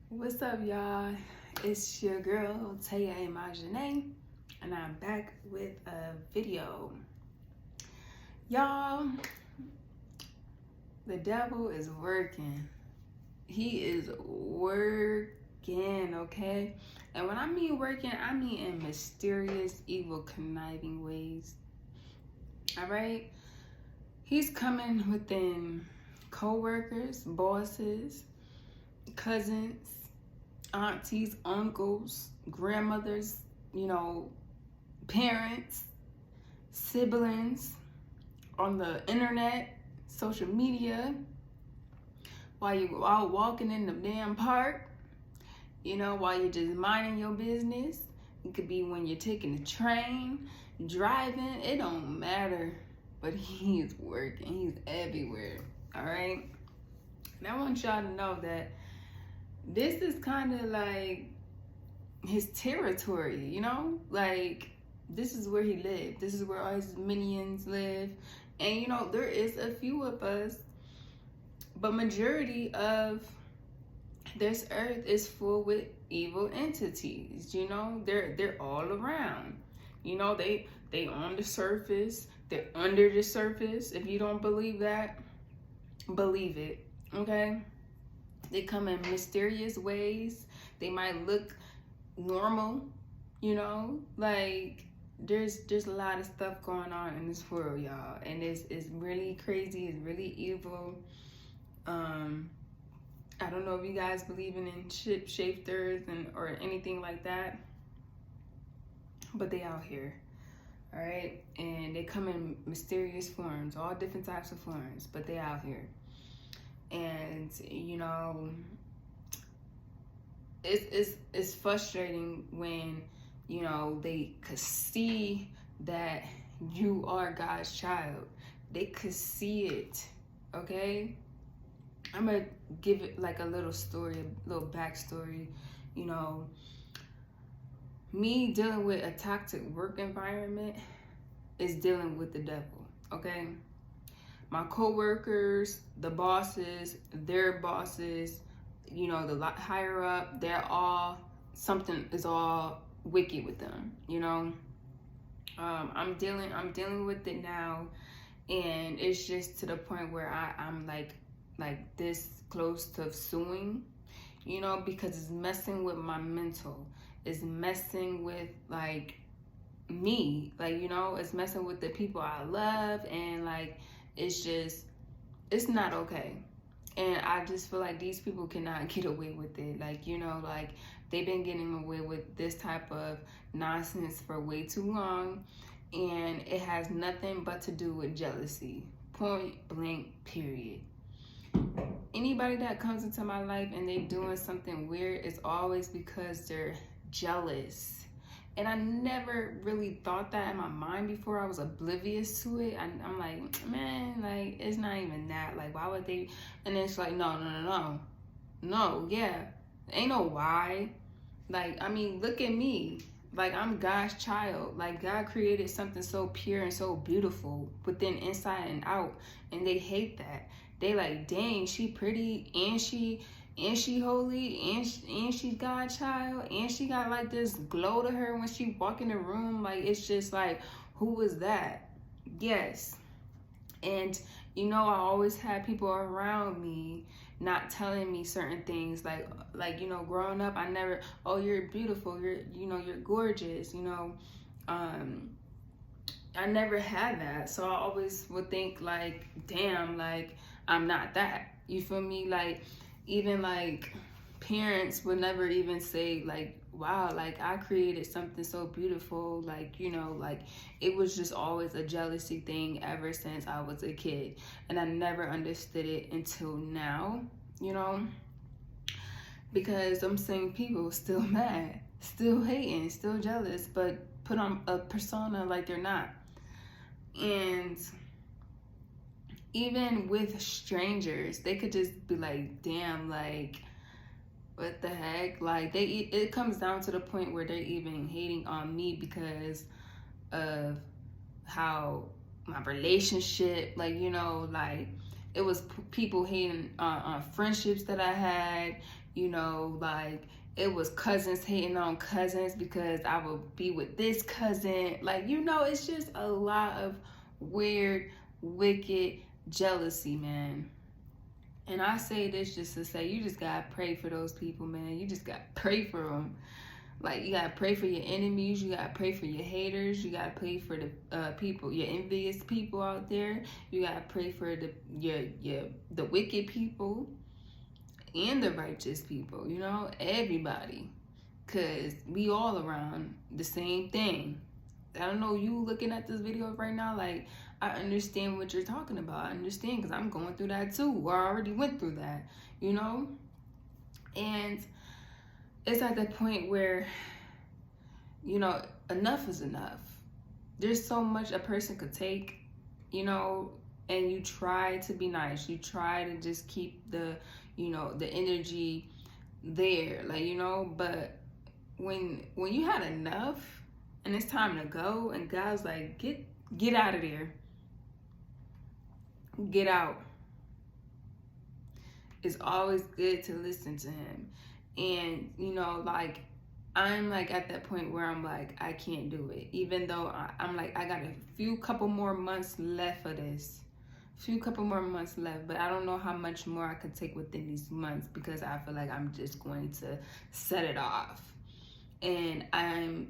What's up, y'all? It's your girl, Yoimpretty, and I'm back with a video. Y'all, the devil is working. He is working, okay? And when I mean working, I mean in mysterious, evil, conniving ways. All right? He's coming within co-workers, bosses, cousins, aunties, uncles, grandmothers, parents, siblings, on the internet, social media, while you're out walking in the damn park, while you're just minding your business. It could be when you're taking the train, driving, it don't matter. But he is working, he's everywhere, all right? And I want y'all to know that this is kind of like his territory, like this is where he lived, this is where all his minions live. And there is a few of us, but majority of this earth is full with evil entities. They're all around. They on the surface, they're under the surface. If you don't believe that, believe it, okay? They come in mysterious ways. They might look normal, like there's a lot of stuff going on in this world, y'all, and it's really crazy. It's really evil. I don't know if you guys believe in shapeshifters or anything like that, but they out here, all right? And they come in mysterious forms, all different types of forms, but they out here. And it's frustrating when they could see that you are God's child. They could see it, okay? I'm gonna give it like a little story, a little backstory. Me dealing with a toxic work environment is dealing with the devil, okay? My co-workers, the bosses, their bosses, the higher up, they're all, something is all wicked with them, I'm dealing with it now, and it's just to the point where I'm like this close to suing, because it's messing with my mental. It's messing with like me, it's messing with the people I love, and like it's not okay. And I just feel like these people cannot get away with it. Like they've been getting away with this type of nonsense for way too long, and it has nothing but to do with jealousy. Point blank, period. Anybody that comes into my life and they doing something weird, it's always because they're jealous. And I never really thought that in my mind before. I was oblivious to it. I'm like, man, like, it's not even that. Like, why would they? And it's like, no. Yeah. Ain't no why. Like, I mean, look at me. Like, I'm God's child. Like, God created something so pure and so beautiful within, inside, and out. And they hate that. They like, dang, she pretty, and she holy, and she God child, and she got like this glow to her when she walk in the room. Like, it's just like, who is that? Yes. And I always had people around me not telling me certain things, like growing up, I never, oh, you're beautiful, you're gorgeous, I never had that. So I always would think like, damn, like I'm not that, you feel me? Like, even like parents would never even say like, wow, like I created something so beautiful. Like, like it was just always a jealousy thing ever since I was a kid. And I never understood it until now, because I'm seeing people still mad, still hating, still jealous, but put on a persona like they're not. And even with strangers, they could just be like, damn, like, what the heck? Like, it comes down to the point where they're even hating on me because of how my relationship, like, it was people hating on friendships that I had, you know, like it was cousins hating on cousins because I would be with this cousin. Like, you know, it's just a lot of weird, wicked jealousy, man. And I say this just to say, you just gotta pray for those people, man. You just gotta pray for them. Like, you gotta pray for your enemies. You gotta pray for your haters. You gotta pray for the people, your envious people out there. You gotta pray for the wicked people and the righteous people. You know, everybody, cause we all around the same thing. I don't know, you looking at this video right now, like, I understand what you're talking about. I understand, because I'm going through that too, or I already went through that, you know? And it's at the point where, you know, enough is enough. There's so much a person could take, you know, and you try to be nice. You try to just keep the, you know, the energy there, like, you know, but when you had enough and it's time to go, and God's like, get out of there. Get out. It's always good to listen to him. And, you know, like, I'm like at that point where I'm like, I can't do it. Even though I'm like, I got a couple more months left of this. Couple more months left. But I don't know how much more I could take within these months, because I feel like I'm just going to set it off. And I'm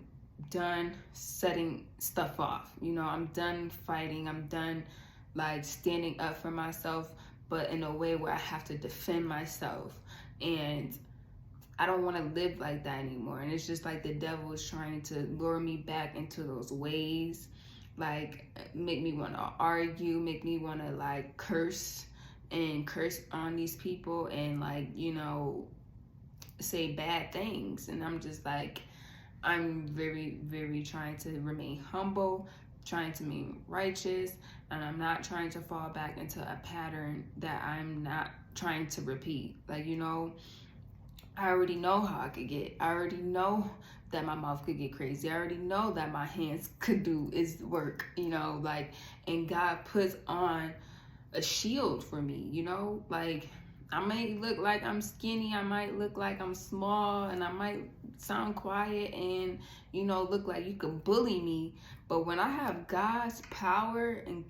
done setting stuff off. You know, I'm done fighting. I'm done, like, standing up for myself, but in a way where I have to defend myself. And I don't want to live like that anymore. And it's just like the devil is trying to lure me back into those ways, like make me want to argue, make me want to like curse on these people, and like, you know, say bad things. And I'm just like, I'm very, very trying to remain humble, trying to be righteous, and I'm not trying to fall back into a pattern that I'm not trying to repeat. Like, you know, I already know how I could get. I already know that my mouth could get crazy. I already know that my hands could do is work, you know, like, and God puts on a shield for me, you know, like, I might look like I'm skinny, I might look like I'm small, and I might sound quiet and, you know, look like you could bully me. But when I have God's power and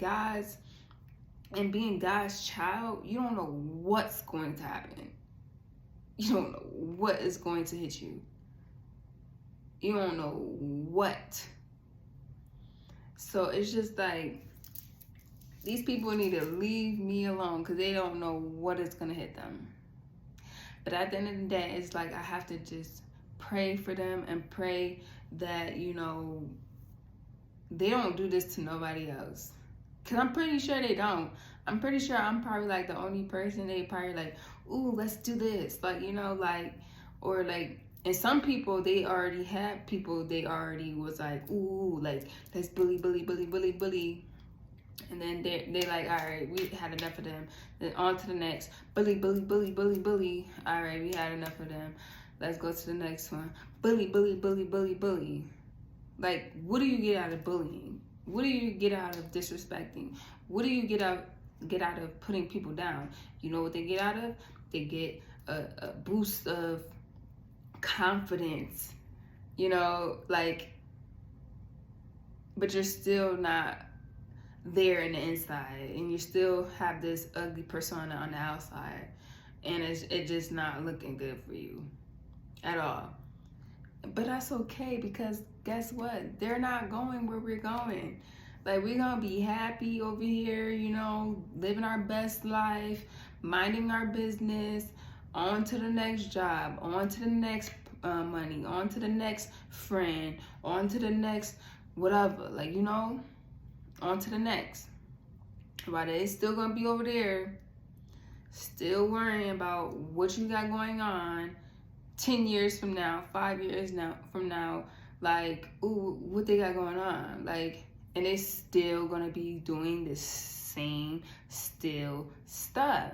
being God's child, you don't know what's going to happen. You don't know what is going to hit you. You don't know what. So it's just like, these people need to leave me alone, because they don't know what is going to hit them. But at the end of the day, it's like I have to just pray for them and pray that, you know, they don't do this to nobody else. Because I'm pretty sure they don't. I'm pretty sure I'm probably like the only person they probably like, ooh, let's do this. Like, you know, like, or like, and some people, they already had people, they already was like, ooh, like, let's bully. And then they like, all right, we had enough of them. Then on to the next. Bully. All right, we had enough of them. Let's go to the next one. Bully. Like, what do you get out of bullying? What do you get out of disrespecting? What do you get out of putting people down? You know what they get out of? They get a boost of confidence, you know, like, but you're still not there in the inside, and you still have this ugly persona on the outside, and it's just not looking good for you at all. But that's okay, because guess what? They're not going where we're going. Like, we're gonna be happy over here, you know, living our best life, minding our business, on to the next job, on to the next money, on to the next friend, on to the next whatever, like, you know, on to the next. But it's still gonna be over there, still worrying about what you got going on 10 years from now, 5 years from now, like, ooh, what they got going on, like, and they still gonna be doing the same still stuff,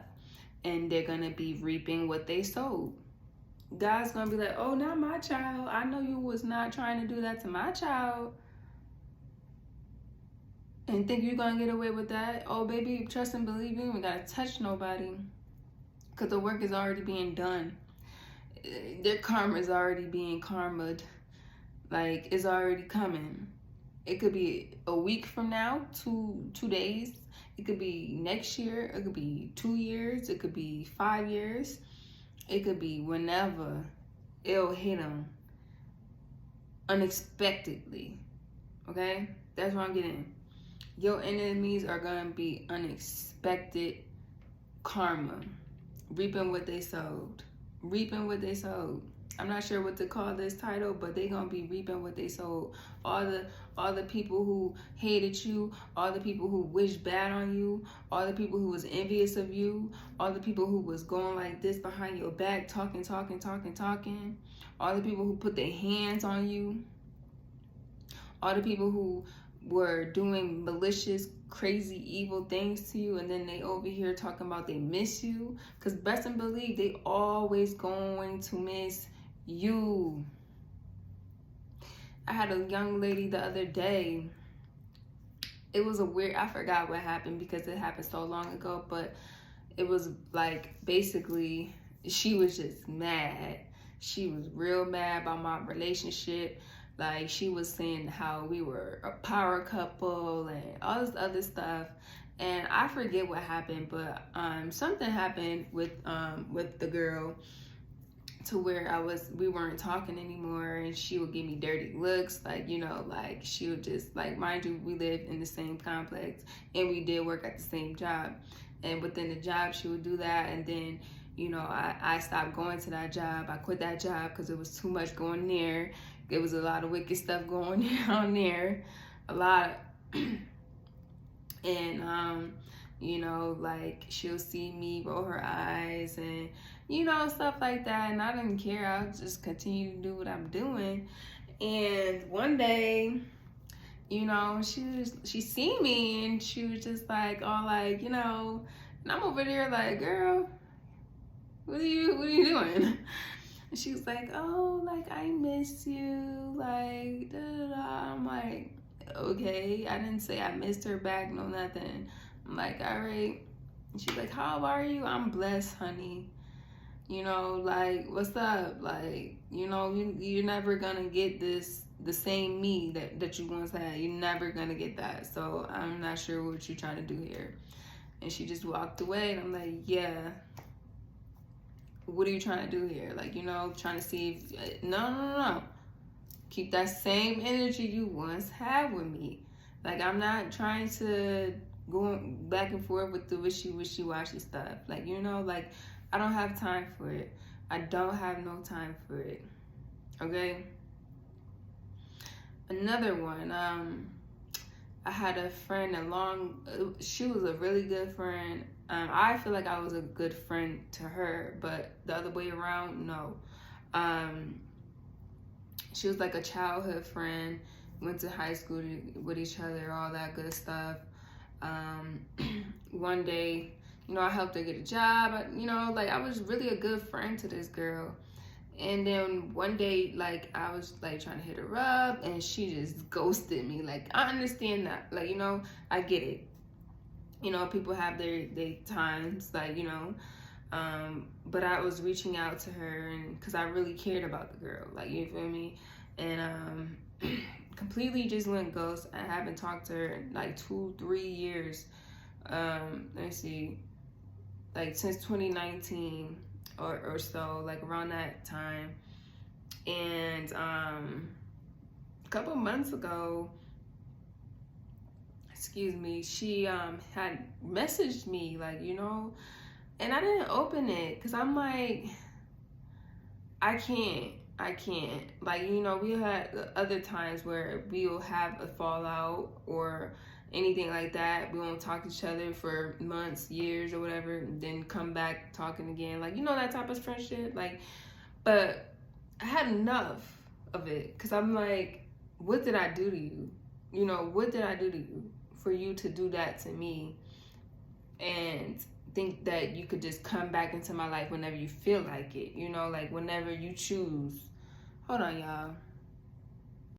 and they're gonna be reaping what they sowed. God's gonna be like, oh, not my child. I know you was not trying to do that to my child. and think you're gonna get away with that. Oh, baby, trust and believe, you ain't gotta touch nobody, because the work is already being done. Their karma is already being karma'd. Like, it's already coming. It could be a week from now, two days. It could be next year. It could be 2 years. It could be 5 years. It could be whenever. It'll hit them unexpectedly. Okay? That's what I'm getting. Your enemies are going to be unexpected karma. Reaping what they sowed. Reaping what they sowed. I'm not sure what to call this title, but they're going to be reaping what they sowed. All the people who hated you, all the people who wished bad on you, all the people who was envious of you, all the people who was going like this behind your back, talking, all the people who put their hands on you, all the people who were doing malicious, crazy, evil things to you, and then they over here talking about they miss you, because best and believe they always going to miss you. I had a young lady the other day. It was a weird, I forgot what happened because it happened so long ago, but it was like basically she was just mad. She was real mad about my relationship. Like, she was saying how we were a power couple and all this other stuff. And I forget what happened, but something happened with the girl to where we weren't talking anymore, and she would give me dirty looks, like, you know, like she would just, like, mind you, we lived in the same complex and we did work at the same job, and within the job she would do that. And then, you know, I stopped going to that job. I quit that job because it was too much going there. There was a lot of wicked stuff going on there, a lot. And you know, like, she'll see me roll her eyes and, you know, stuff like that, and I didn't care. I'll just continue to do what I'm doing. And one day, you know, she seen me and she was just like, all like, you know, and I'm over there like, girl, what are you doing? And she was like, oh, like, I miss you, like, da da da. I'm like, okay. I didn't say I missed her back, no nothing. I'm like, all right. And she's like, how are you? I'm blessed, honey. You know, like, what's up? Like, you know, you're never gonna get the same me that you once had. You're never gonna get that. So I'm not sure what you're trying to do here. And she just walked away, and I'm like, yeah. What are you trying to do here? Like, you know, trying to see if, no. Keep that same energy you once had with me. Like, I'm not trying to go back and forth with the wishy-washy stuff. Like, you know, like, I don't have time for it. I don't have no time for it. Okay? Another one, I had a friend she was a really good friend. I feel like I was a good friend to her, but the other way around, no. She was like a childhood friend, went to high school with each other, all that good stuff. One day, you know, I helped her get a job. You know, like, I was really a good friend to this girl. And then one day, like, I was, like, trying to hit her up, and she just ghosted me. Like, I understand that. Like, you know, I get it. You know, people have their times, like, you know. But I was reaching out to her, and because I really cared about the girl. Like, you feel me? And completely just went ghost. I haven't talked to her in, like, 2-3 years. Let me see. Like, since 2019. Or so, like, around that time. And a couple months ago, excuse me, she had messaged me, like, you know, and I didn't open it because I'm like, I can't. Like, you know, we had other times where we'll have a fallout or anything like that. We won't talk to each other for months, years, or whatever, then come back talking again. Like, you know, that type of friendship. Like, but I had enough of it because I'm like, what did I do to you? You know, what did I do to you for you to do that to me and think that you could just come back into my life whenever you feel like it? You know, like, whenever you choose. Hold on, y'all.